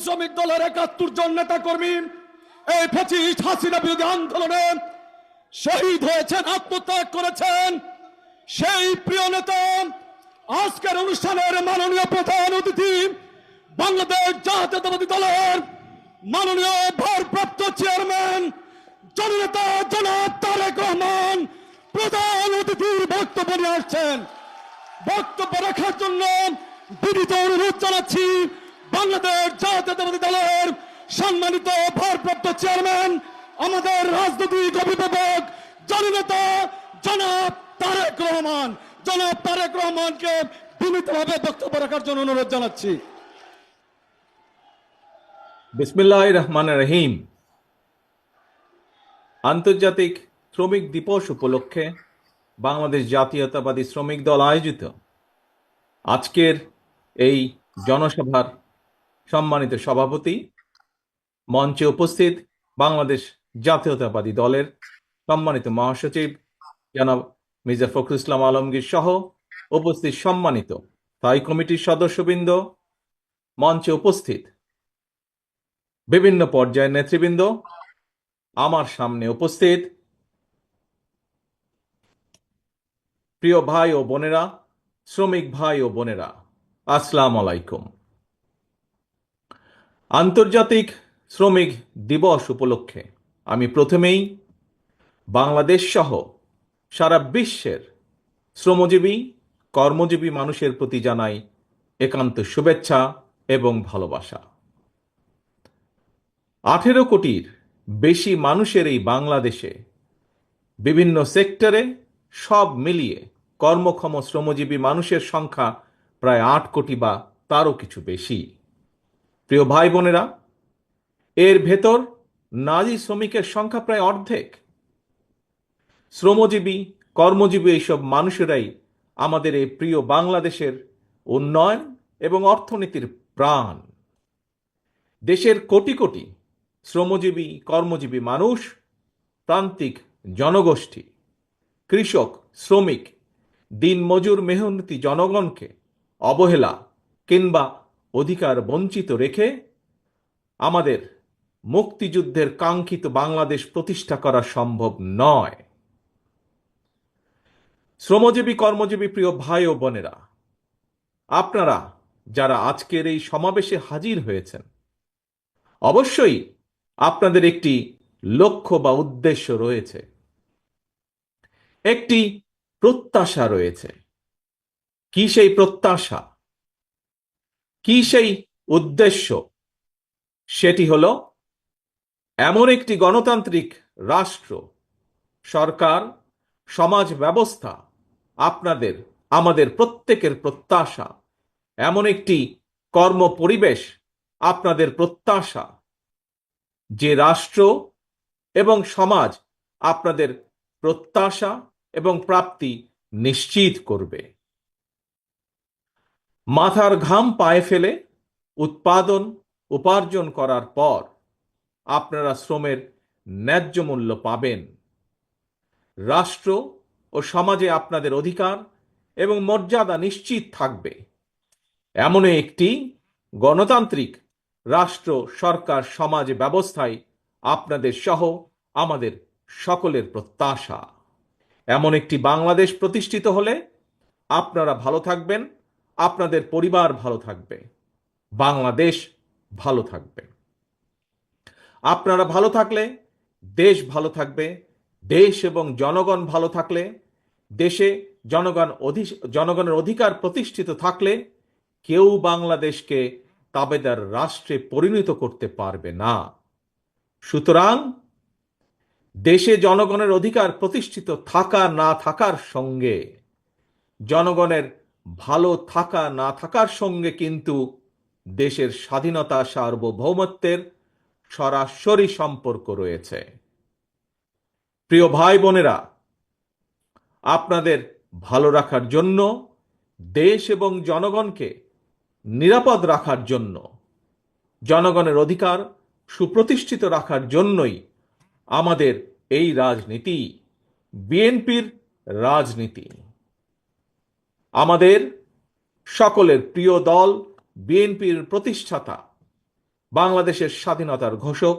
শ্রমিক দলের ৭১ জন নেতা কর্মী এই ফ্যাসিস্ট হাসিনা বিরোধী আন্দোলনে শহীদ হয়েছেন, আত্মত্যাগ করেছেন। সেই প্রিয় নেতা আজকের অনুষ্ঠানের মাননীয় প্রধান অতিথি বাংলাদেশ জাতীয়তাবাদী দলের মাননীয় ভারপ্রাপ্ত চেয়ারম্যান জননেতা জনাব তারেক রহমান প্রধান অতিথির বক্তব্য নিয়ে আসছেন। বক্তব্য রাখার জন্য বিনীত অনুরোধ জানাচ্ছি বাংলাদেশ জাতীয়তাবাদী দলের সম্মানিত ভারপ্রাপ্ত চেয়ারম্যান, আমাদের রাজনৈতিক অভিভাবক জননেতা জনাব তারেক রহমান। জনাব তারেক রহমানকে বিনীতভাবে বক্তব্য রাখার জন্য অনুরোধ জানাচ্ছি। বিসমিল্লাহির রহমানির রহিম। আন্তর্জাতিক শ্রমিক দিবস উপলক্ষে বাংলাদেশ জাতীয়তাবাদী শ্রমিক দল আয়োজিত আজকের এই জনসভার সম্মানিত সভাপতি, মঞ্চে উপস্থিত বাংলাদেশ জাতীয়তাবাদী দলের সম্মানিত মহাসচিব জনাব মির্জা ফখরুল ইসলাম আলমগীর সহ উপস্থিত সম্মানিত স্থায়ী কমিটির সদস্যবৃন্দ, মঞ্চে উপস্থিত বিভিন্ন পর্যায়ের নেতৃবৃন্দ, আমার সামনে উপস্থিত প্রিয় ভাই ও বোনেরা, শ্রমিক ভাই ও বোনেরা, আসসালামু আলাইকুম। আন্তর্জাতিক শ্রমিক দিবস উপলক্ষে আমি প্রথমেই বাংলাদেশ সহ সারা বিশ্বের শ্রমজীবী কর্মজীবী মানুষের প্রতি জানাই একান্ত শুভেচ্ছা এবং ভালোবাসা। 18 কোটির বেশি মানুষের এই বাংলাদেশে বিভিন্ন সেক্টরে সব মিলিয়ে কর্মক্ষম শ্রমজীবী মানুষের সংখ্যা প্রায় 8 কোটি বা তারও কিছু বেশি। প্রিয় ভাই বোনেরা, এর ভেতর নারী শ্রমিকের সংখ্যা প্রায় অর্ধেক। শ্রমজীবী কর্মজীবী এইসব মানুষেরাই আমাদের এই প্রিয় বাংলাদেশের উন্নয়ন এবং অর্থনীতির প্রাণ। দেশের কোটি কোটি শ্রমজীবী কর্মজীবী মানুষ, প্রান্তিক জনগোষ্ঠী, কৃষক, শ্রমিক, দিনমজুর মেহনতি জনগণকে অবহেলা কিংবা অধিকার বঞ্চিত রেখে আমাদের মুক্তিযুদ্ধের কাঙ্ক্ষিত বাংলাদেশ প্রতিষ্ঠা করা সম্ভব নয়। শ্রমজীবী কর্মজীবী প্রিয় ভাই ও বোনেরা, আপনারা যারা আজকের এই সমাবেশে হাজির হয়েছেন, অবশ্যই আপনাদের একটি লক্ষ্য বা উদ্দেশ্য রয়েছে, একটি প্রত্যাশা রয়েছে। কি সেই প্রত্যাশা, কি সেই উদ্দেশ্য? সেটি হলো এমন একটি গণতান্ত্রিক রাষ্ট্র, সরকার, সমাজ ব্যবস্থা, আপনাদের আমাদের প্রত্যেকের প্রত্যাশা, এমন একটি কর্ম পরিবেশ আপনাদের প্রত্যাশা, যে রাষ্ট্র এবং সমাজ আপনাদের প্রত্যাশা এবং প্রাপ্তি নিশ্চিত করবে। মাথার ঘাম পায়ে ফেলে উৎপাদন উপার্জন করার পর আপনারা শ্রমের ন্যায্য মূল্য পাবেন। রাষ্ট্র ও সমাজে আপনাদের অধিকার এবং মর্যাদা নিশ্চিত থাকবে। এমন একটি গণতান্ত্রিক রাষ্ট্র, সরকার, সমাজ ব্যবস্থায় আপনাদের সহ আমাদের সকলের প্রত্যাশা। এমন একটি বাংলাদেশ প্রতিষ্ঠিত হলে আপনারা ভালো থাকবেন, আপনাদের পরিবার ভালো থাকবে, বাংলাদেশ ভালো থাকবে। আপনারা ভালো থাকলে দেশ ভালো থাকবে। দেশ এবং জনগণ ভালো থাকলে, দেশে জনগণের অধিকার প্রতিষ্ঠিত থাকলে কেউ বাংলাদেশকে তাবেদার রাষ্ট্রে পরিণত করতে পারবে না। সুতরাং দেশে জনগণের অধিকার প্রতিষ্ঠিত থাকা না থাকার সঙ্গে, জনগণের ভালো থাকা না থাকার সঙ্গে কিন্তু দেশের স্বাধীনতা সার্বভৌমত্বের সরাসরি সম্পর্ক রয়েছে। প্রিয় ভাই বোনেরা, আপনাদের ভালো রাখার জন্য, দেশ এবং জনগণকে নিরাপদ রাখার জন্য, জনগণের অধিকার সুপ্রতিষ্ঠিত রাখার জন্যই আমাদের এই রাজনীতি, বিএনপির রাজনীতি। আমাদের সকলের প্রিয় দল বিএনপির প্রতিষ্ঠাতা বাংলাদেশের স্বাধীনতার ঘোষক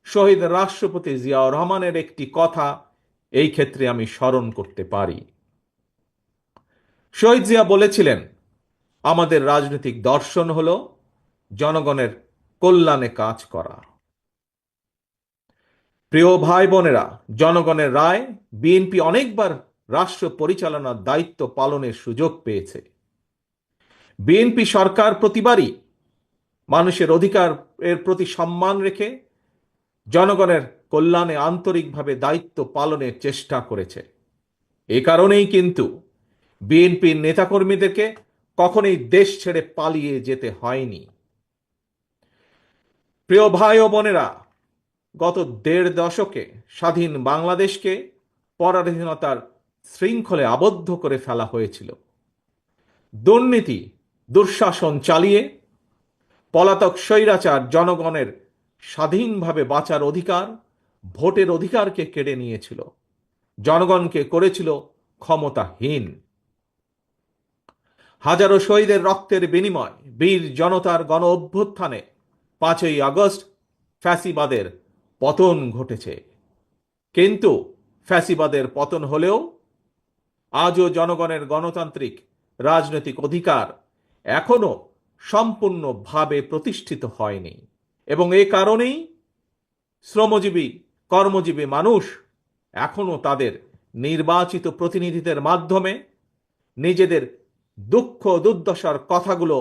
শহীদ রাষ্ট্রপতি জিয়াউর রহমানের একটি কথা এই ক্ষেত্রে আমি স্মরণ করতে পারি। শহীদ জিয়া বলেছিলেন, আমাদের রাজনৈতিক দর্শন হলো জনগণের কল্যাণে কাজ করা। প্রিয় ভাই বোনেরা, জনগণের রায় বিএনপি অনেকবার রাষ্ট্র পরিচালনার দায়িত্ব পালনের সুযোগ পেয়েছে। বিএনপি সরকার প্রতিবারই মানুষের অধিকার এর প্রতি সম্মান রেখে জনগণের কল্যাণে আন্তরিকভাবে দায়িত্ব পালনের চেষ্টা করেছে। এ কারণেই কিন্তু বিএনপির নেতাকর্মীদেরকে কখনোই দেশ ছেড়ে পালিয়ে যেতে হয়নি। প্রিয় ভাই ও বোনেরা, গত ১.৫ দশকে স্বাধীন বাংলাদেশকে পরাধীনতার শৃঙ্খলে আবদ্ধ করে ফেলা হয়েছিল। দুর্নীতি, দুঃশাসন চালিয়ে পলাতক স্বৈরাচার জনগণের স্বাধীনভাবে বাঁচার অধিকার, ভোটের অধিকারকে কেড়ে নিয়েছিল, জনগণকে করেছিল ক্ষমতাহীন। হাজারো শহীদের রক্তের বিনিময় বীর জনতার গণ অভ্যুত্থানে ৫ই আগস্ট ফ্যাসিবাদের পতন ঘটেছে। কিন্তু ফ্যাসিবাদের পতন হলেও আজও জনগণের গণতান্ত্রিক রাজনৈতিক অধিকার এখনো সম্পূর্ণভাবে প্রতিষ্ঠিত হয়নি, এবং এ কারণেই শ্রমজীবী কর্মজীবী মানুষ এখনো তাদের নির্বাচিত প্রতিনিধিদের মাধ্যমে নিজেদের দুঃখ দুর্দশার কথাগুলো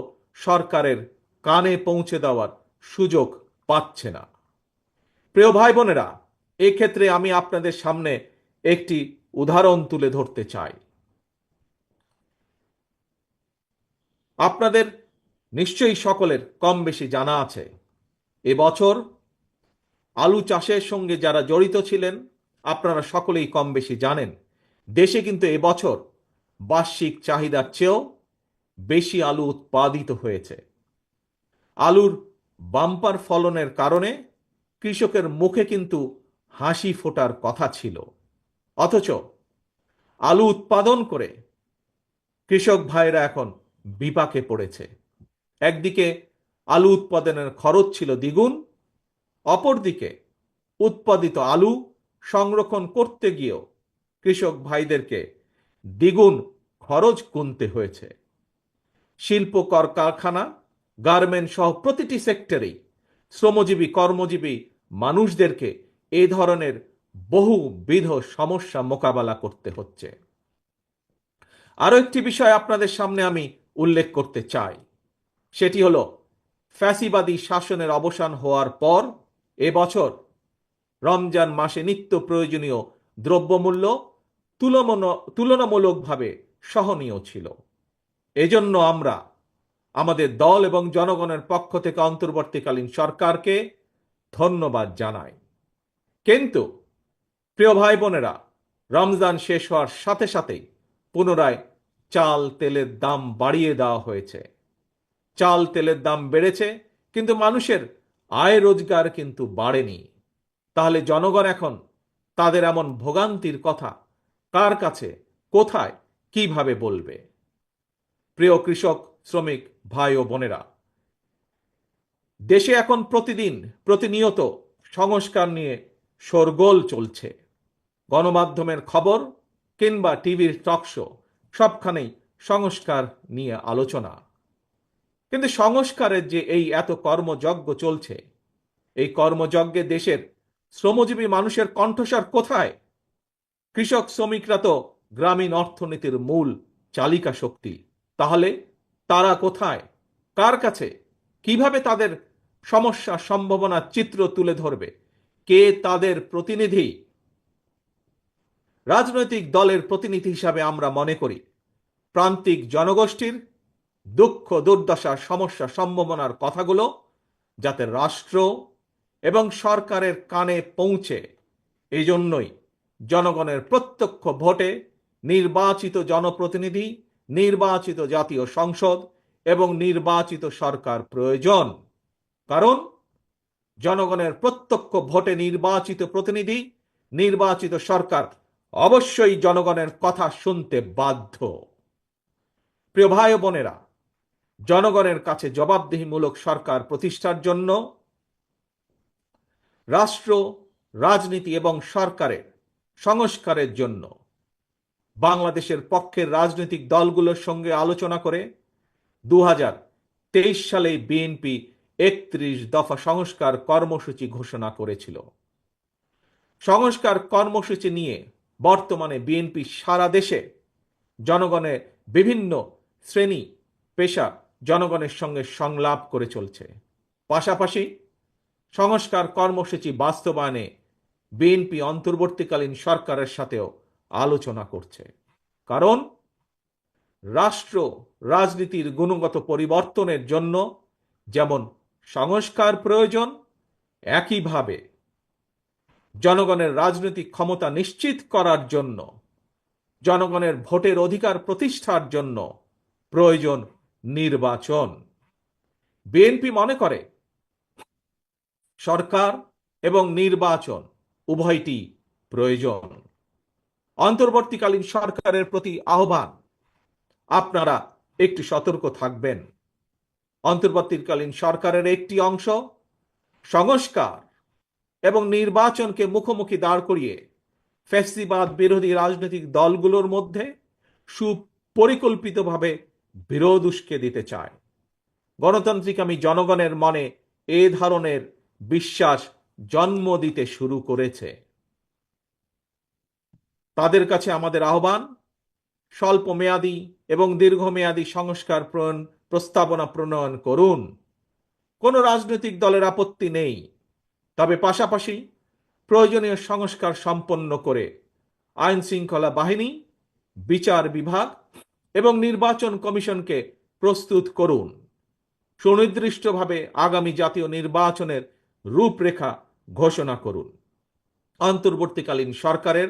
সরকারের কানে পৌঁছে দেওয়ার সুযোগ পাচ্ছে না। প্রিয় ভাই বোনেরা, এক্ষেত্রে আমি আপনাদের সামনে একটি উদাহরণ তুলে ধরতে চাই। আপনাদের নিশ্চয়ই সকলের কম বেশি জানা আছে, এবছর আলু চাষের সঙ্গে যারা জড়িত ছিলেন আপনারা সকলেই কম বেশি জানেন, দেশে কিন্তু এবছর বার্ষিক চাহিদার চেয়েও বেশি আলু উৎপাদিত হয়েছে। আলুর বাম্পার ফলনের কারণে কৃষকের মুখে কিন্তু হাসি ফোটার কথা ছিল, অথচ আলু উৎপাদন করে কৃষক ভাইরা এখন বিপাকে পড়েছে। একদিকে আলু উৎপাদনের খরচ ছিল দ্বিগুণ, অপরদিকে উৎপাদিত আলু সংরক্ষণ করতে গিয়েও কৃষক ভাইদেরকে দ্বিগুণ খরচ গুনতে হয়েছে। শিল্প কারখানা, গার্মেন্ট সহ প্রতিটি সেক্টরেই শ্রমজীবী কর্মজীবী মানুষদেরকে এই ধরনের বহুবিধ সমস্যা মোকাবেলা করতে হচ্ছে। আরো একটি বিষয় আপনাদের সামনে আমি উল্লেখ করতে চাই, সেটি হলো ফ্যাসিবাদী শাসনের অবসান হওয়ার পর এবছর রমজান মাসে নিত্য প্রয়োজনীয় দ্রব্যমূল্য তুলনামূলকভাবে সহনীয় ছিল। এজন্য আমরা আমাদের দল এবং জনগণের পক্ষ থেকে অন্তর্বর্তীকালীন সরকারকে ধন্যবাদ জানাই। কিন্তু প্রিয় ভাই বোনেরা, রমজান শেষ হওয়ার সাথে সাথেই পুনরায় চাল তেলের দাম বাড়িয়ে দেওয়া হয়েছে। চাল তেলের দাম বেড়েছে, কিন্তু মানুষের আয় রোজগার কিন্তু বাড়েনি। তাহলে জনগণ এখন তাদের এমন ভোগান্তির কথা কার কাছে, কোথায়, কিভাবে বলবে? প্রিয় কৃষক শ্রমিক ভাই ও বোনেরা, দেশে এখন প্রতিনিয়ত সংস্কার নিয়ে শোরগোল চলছে। গণমাধ্যমের খবর কিংবা টিভির টকশো সবখানেই সংস্কার নিয়ে আলোচনা। কিন্তু সংস্কারের যে এই এত কর্মযজ্ঞ চলছে, এই কর্মযজ্ঞে দেশের শ্রমজীবী মানুষের কণ্ঠস্বর কোথায়? কৃষক শ্রমিকরা তো গ্রামীণ অর্থনীতির মূল চালিকা শক্তি। তাহলে তারা কোথায়, কার কাছে, কিভাবে তাদের সমস্যা সম্ভাবনার চিত্র তুলে ধরবে? কে তাদের প্রতিনিধি? রাজনৈতিক দলের প্রতিনিধি হিসাবে আমরা মনে করি প্রান্তিক জনগোষ্ঠীর দুঃখ দুর্দশা সমস্যা সম্ভাবনার কথাগুলো যাতে রাষ্ট্র এবং সরকারের কানে পৌঁছে, এই জন্যই জনগণের প্রত্যক্ষ ভোটে নির্বাচিত জনপ্রতিনিধি, নির্বাচিত জাতীয় সংসদ এবং নির্বাচিত সরকার প্রয়োজন। কারণ জনগণের প্রত্যক্ষ ভোটে নির্বাচিত প্রতিনিধি, নির্বাচিত সরকার অবশ্যই জনগণের কথা শুনতে বাধ্য। প্রিয় ভাই ও বোনেরা, জনগণের কাছে জবাবদিহিমূলক সরকার প্রতিষ্ঠার জন্য রাষ্ট্র, রাজনীতি এবং সরকারের সংস্কারের জন্য বাংলাদেশের পক্ষের রাজনৈতিক দলগুলোর সঙ্গে আলোচনা করে 2023 সালে বিএনপি 31 দফা সংস্কার কর্মসূচি ঘোষণা করেছিল। সংস্কার কর্মসূচি নিয়ে বর্তমানে বিএনপি সারা দেশে জনগণের বিভিন্ন শ্রেণী পেশা জনগণের সঙ্গে সংলাপ করে চলছে। পাশাপাশি সংস্কার কর্মসূচি বাস্তবায়নে বিএনপি অন্তর্বর্তীকালীন সরকারের সাথেও আলোচনা করছে। কারণ রাষ্ট্র রাজনীতির গুণগত পরিবর্তনের জন্য যেমন সংস্কার প্রয়োজন, একইভাবে জনগণের রাজনৈতিক ক্ষমতা নিশ্চিত করার জন্য, জনগণের ভোটের অধিকার প্রতিষ্ঠার জন্য প্রয়োজন নির্বাচন। বিএনপি মনে করে সরকার এবং নির্বাচন উভয়টি প্রয়োজন। অন্তর্বর্তীকালীন সরকারের প্রতি আহ্বান, আপনারা একটু সতর্ক থাকবেন। অন্তর্বর্তীকালীন সরকারের একটি অংশ সংস্কার এবং নির্বাচনকে মুখোমুখি দাঁড় করিয়ে ফ্যাসিবাদ বিরোধী রাজনৈতিক দলগুলোর মধ্যে সুপরিকল্পিতভাবে বিরোধ উস্কে দিতে চায়। গণতান্ত্রিকামী জনগণের মনে এ ধরনের বিশ্বাস জন্ম দিতে শুরু করেছে। তাদের কাছে আমাদের আহ্বান, স্বল্প মেয়াদী এবং দীর্ঘমেয়াদী সংস্কার প্রস্তাবনা প্রণয়ন করুন। কোনো রাজনৈতিক দলের আপত্তি নেই, তবে পাশাপাশি প্রয়োজনীয় সংস্কার সম্পন্ন করে আইন শৃঙ্খলা বাহিনী, বিচার বিভাগ এবং নির্বাচন কমিশনকে প্রস্তুত করুন। সুনির্দিষ্টভাবে আগামী জাতীয় নির্বাচনের রূপরেখা ঘোষণা করুন। অন্তর্বর্তীকালীন সরকারের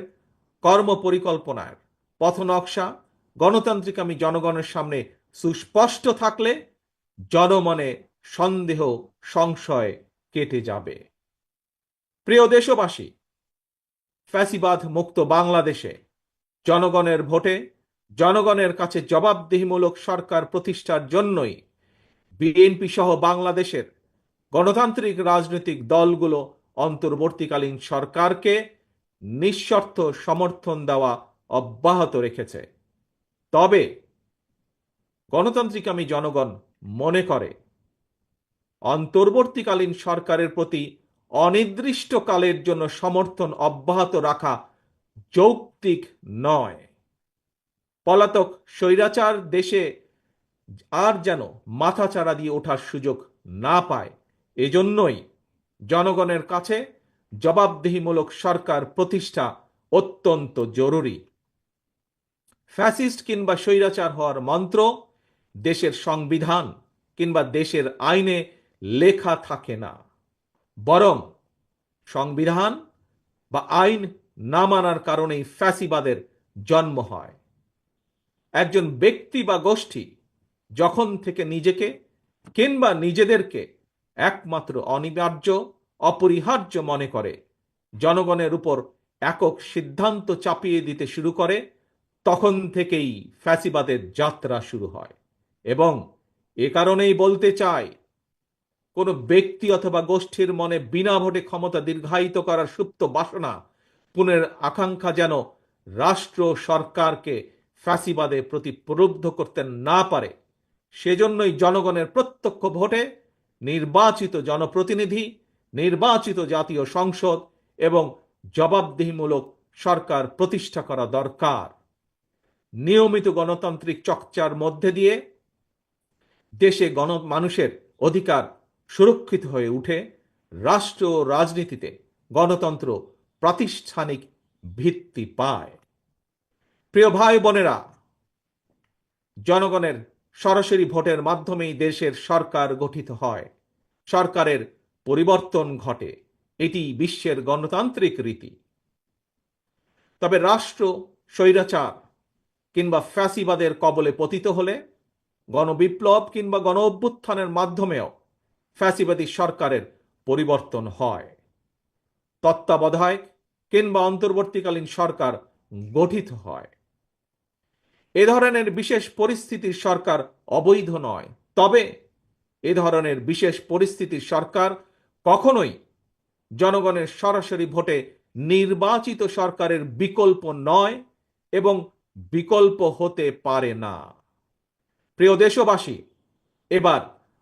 কর্মপরিকল্পনার পথনকশা গণতান্ত্রিকামী জনগণের সামনে সুস্পষ্ট থাকলে জনমনে সন্দেহ, সংশয় কেটে যাবে। প্রিয় দেশবাসী, ফ্যাসিবাদ মুক্ত বাংলাদেশে জনগণের ভোটে জনগণের কাছে জবাবদিহিমূলক সরকার প্রতিষ্ঠার জন্যই বিএনপি সহ বাংলাদেশের গণতান্ত্রিক রাজনৈতিক দলগুলো অন্তর্বর্তীকালীন সরকারকে নিঃশর্ত সমর্থন দেওয়া অব্যাহত রেখেছে। তবে গণতান্ত্রিকামী জনগণ মনে করে অন্তর্বর্তীকালীন সরকারের প্রতি অনির্দিষ্টকালের জন্য সমর্থন অব্যাহত রাখা যৌক্তিক নয়। পলাতক স্বৈরাচার দেশে আর যেন মাথাচাড়া দিয়ে ওঠার সুযোগ না পায়, এজন্যই জনগণের কাছে জবাবদিহিমূলক সরকার প্রতিষ্ঠা অত্যন্ত জরুরি। ফ্যাসিস্ট কিংবা স্বৈরাচার হওয়ার মন্ত্র দেশের সংবিধান কিংবা দেশের আইনে লেখা থাকে না, বরং সংবিধান বা আইন না মানার কারণেই ফ্যাসিবাদের জন্ম হয়। একজন ব্যক্তি বা গোষ্ঠী যখন থেকে নিজেকে কিংবা নিজেদেরকে একমাত্র অনিবার্য, অপরিহার্য মনে করে জনগণের উপর একক সিদ্ধান্ত চাপিয়ে দিতে শুরু করে, তখন থেকেই ফ্যাসিবাদের যাত্রা শুরু হয়। এবং এ কারণেই বলতে চাই, কোনো ব্যক্তি অথবা গোষ্ঠীর মনে বিনা ভোটে ক্ষমতা দীর্ঘায়িত করার সুপ্ত বাসনা, পুনের আকাঙ্ক্ষা যেন রাষ্ট্র সরকারকে ফ্যাসিবাদে প্রতি প্রলুব্ধ করতে না পারে, সেজন্যই জনগণের প্রত্যক্ষ ভোটে নির্বাচিত জনপ্রতিনিধি, নির্বাচিত জাতীয় সংসদ এবং জবাবদিহিমূলক সরকার প্রতিষ্ঠা করা দরকার। নিয়মিত গণতান্ত্রিক চর্চার মধ্যে দিয়ে দেশে মানুষের অধিকার সুরক্ষিত হয়ে উঠে রাষ্ট্র রাজনীতিতে গণতন্ত্র প্রাতিষ্ঠানিক ভিত্তি পায়। প্রিয় ভাই বোনেরা, জনগণের সরাসরি ভোটের মাধ্যমেই দেশের সরকার গঠিত হয়, সরকারের পরিবর্তন ঘটে, এটি বিশ্বের গণতান্ত্রিক রীতি। তবে রাষ্ট্র স্বৈরাচার কিংবা ফ্যাসিবাদের কবলে পতিত হলে গণবিপ্লব কিংবা গণ অভ্যুত্থানের মাধ্যমেও ফ্যাসিবাদী সরকারের পরিবর্তন হয়। তত্ত্বাবধায়ক কিংবা অন্তর্বর্তীকালীন সরকার গঠিত হয়। এ ধরনের বিশেষ পরিস্থিতির সরকার অবৈধ নয়, তবে এ ধরনের বিশেষ পরিস্থিতির সরকার কখনোই জনগণের সরাসরি ভোটে নির্বাচিত সরকারের বিকল্প নয় এবং বিকল্প হতে পারে না। প্রিয় দেশবাসী, এবার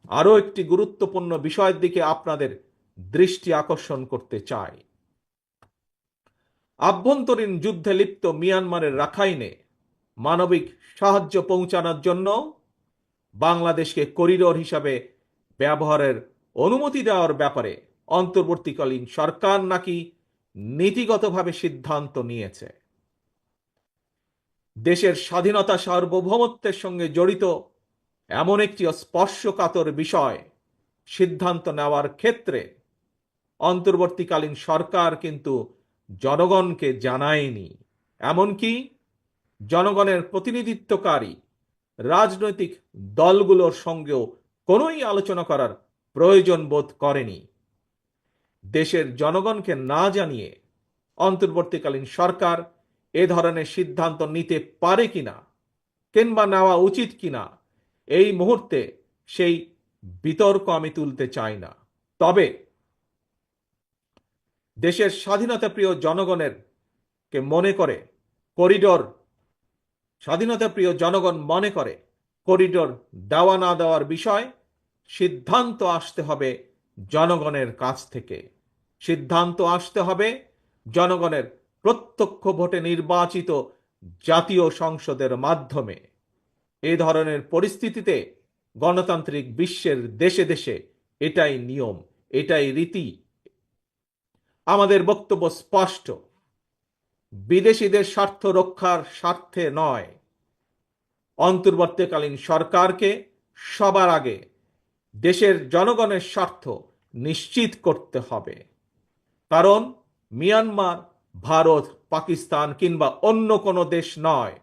আরও একটি গুরুত্বপূর্ণ বিষয়ের দিকে আপনাদের দৃষ্টি আকর্ষণ করতে চাই। আভ্যন্তরীণ যুদ্ধে লিপ্ত মিয়ানমারের রাখাইনে মানবিক সাহায্য পৌঁছানোর জন্য বাংলাদেশকে করিডোর হিসাবে ব্যবহারের অনুমতি দেওয়ার ব্যাপারে অন্তর্বর্তীকালীন সরকার নাকি নীতিগতভাবে সিদ্ধান্ত নিয়েছে। দেশের স্বাধীনতা সার্বভৌমত্বের সঙ্গে জড়িত এমন একটি স্পর্শকাতর বিষয় সিদ্ধান্ত নেওয়ার ক্ষেত্রে অন্তর্বর্তীকালীন সরকার কিন্তু জনগণকে জানায়নি, এমনকি জনগণের প্রতিনিধিত্বকারী রাজনৈতিক দলগুলোর সঙ্গেও কোনোই আলোচনা করার প্রয়োজন বোধ করেনি। দেশের জনগণকে না জানিয়ে অন্তর্বর্তীকালীন সরকার এ ধরনের সিদ্ধান্ত নিতে পারে কিনা কিংবা নেওয়া উচিত কিনা এই মুহূর্তে সেই বিতর্ক আমি তুলতে চাই না। তবে দেশের স্বাধীনতাপ্রিয় জনগণের কে মনে করে করিডোর স্বাধীনতাপ্রিয় জনগণ মনে করে করিডোর দেওয়া না দেওয়ার বিষয় সিদ্ধান্ত আসতে হবে জনগণের কাছ থেকে। সিদ্ধান্ত আসতে হবে জনগণের প্রত্যক্ষ ভোটে নির্বাচিত জাতীয় সংসদের মাধ্যমে। এ ধরনের পরিস্থিতিতে গণতান্ত্রিক বিশ্বের দেশে দেশে এটাই নিয়ম, এটাই রীতি। আমাদের বক্তব্য স্পষ্ট, বিদেশিদের স্বার্থ রক্ষার স্বার্থে নয়, অন্তর্বর্তীকালীন সরকারকে সবার আগে দেশের জনগণের স্বার্থ নিশ্চিত করতে হবে। কারণ মিয়ানমার, ভারত, পাকিস্তান কিংবা অন্য কোনো দেশ নয়,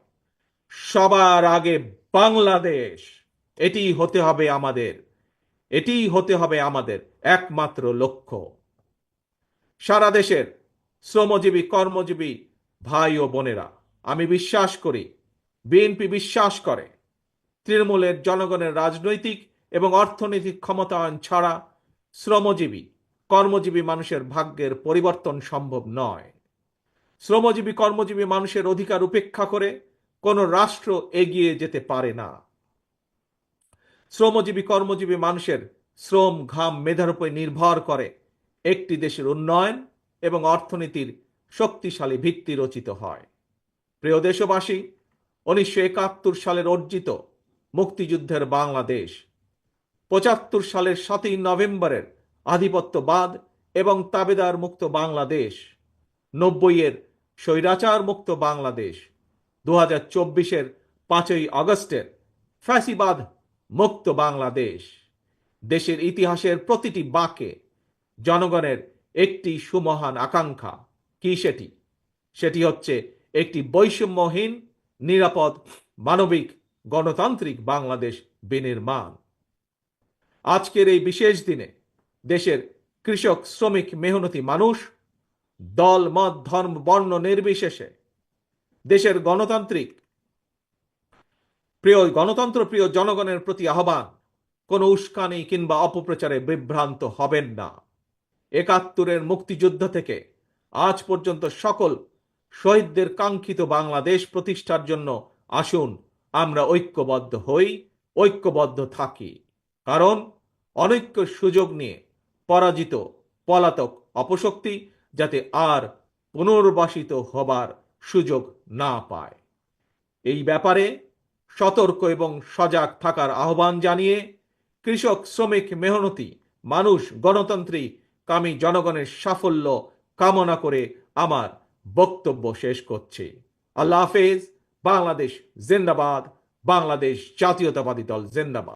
সবার আগে বাংলাদেশ। এটিই হতে হবে আমাদের একমাত্র লক্ষ্য। সারা দেশের শ্রমজীবী কর্মজীবী ভাই ও বোনেরা, আমি বিশ্বাস করি, বিএনপি বিশ্বাস করে, তৃণমূলের জনগণের রাজনৈতিক এবং অর্থনৈতিক ক্ষমতায়ন ছাড়া শ্রমজীবী কর্মজীবী মানুষের ভাগ্যের পরিবর্তন সম্ভব নয়। শ্রমজীবী কর্মজীবী মানুষের অধিকার উপেক্ষা করে কোনো রাষ্ট্র এগিয়ে যেতে পারে না। শ্রমজীবী কর্মজীবী মানুষের শ্রম, ঘাম, মেধার উপর নির্ভর করে একটি দেশের উন্নয়ন এবং অর্থনীতির শক্তিশালী ভিত্তি রচিত হয়। প্রিয় দেশবাসী, 1971 সালের অর্জিত মুক্তিযুদ্ধের বাংলাদেশ, 75 সালের 7ই নভেম্বরের আধিপত্যবাদ এবং তাবেদার মুক্ত বাংলাদেশ, 90-এর স্বৈরাচার মুক্ত বাংলাদেশ, 2024-এর 5ই আগস্টের ফ্যাসিবাদ মুক্ত বাংলাদেশ। দেশের ইতিহাসের প্রতিটি বাঁকে জনগণের একটি সুমহান আকাঙ্ক্ষা। কি সেটি হচ্ছে একটি বৈষম্যহীন, নিরাপদ, মানবিক, গণতান্ত্রিক বাংলাদেশ বিনির্মাণ। আজকের এই বিশেষ দিনে দেশের কৃষক, শ্রমিক, মেহনতি মানুষ দল, মত, ধর্ম, বর্ণ নির্বিশেষে দেশের গণতন্ত্র প্রিয় জনগণের প্রতি আহ্বান, কোনো উস্কানি কিংবা অপপ্রচারে বিভ্রান্ত হবেন না। 71-এর মুক্তিযুদ্ধ থেকে আজ পর্যন্ত সকল শহীদদের কাঙ্ক্ষিত বাংলাদেশ প্রতিষ্ঠার জন্য আসুন আমরা ঐক্যবদ্ধ হই, ঐক্যবদ্ধ থাকি। কারণ অনৈক্যের সুযোগ নিয়ে পরাজিত পলাতক অপশক্তি যাতে আর পুনর্বাসিত হবার সুযোগ না পায়, এই ব্যাপারে সতর্ক এবং সজাগ থাকার আহ্বান জানিয়ে কৃষক, শ্রমিক, মেহনতি মানুষ, গণতন্ত্রী কামী জনগণের সাফল্য কামনা করে আমার বক্তব্য শেষ করছি। আল্লাহ হাফেজ। বাংলাদেশ জিন্দাবাদ। বাংলাদেশ জাতীয়তাবাদী দল জিন্দাবাদ।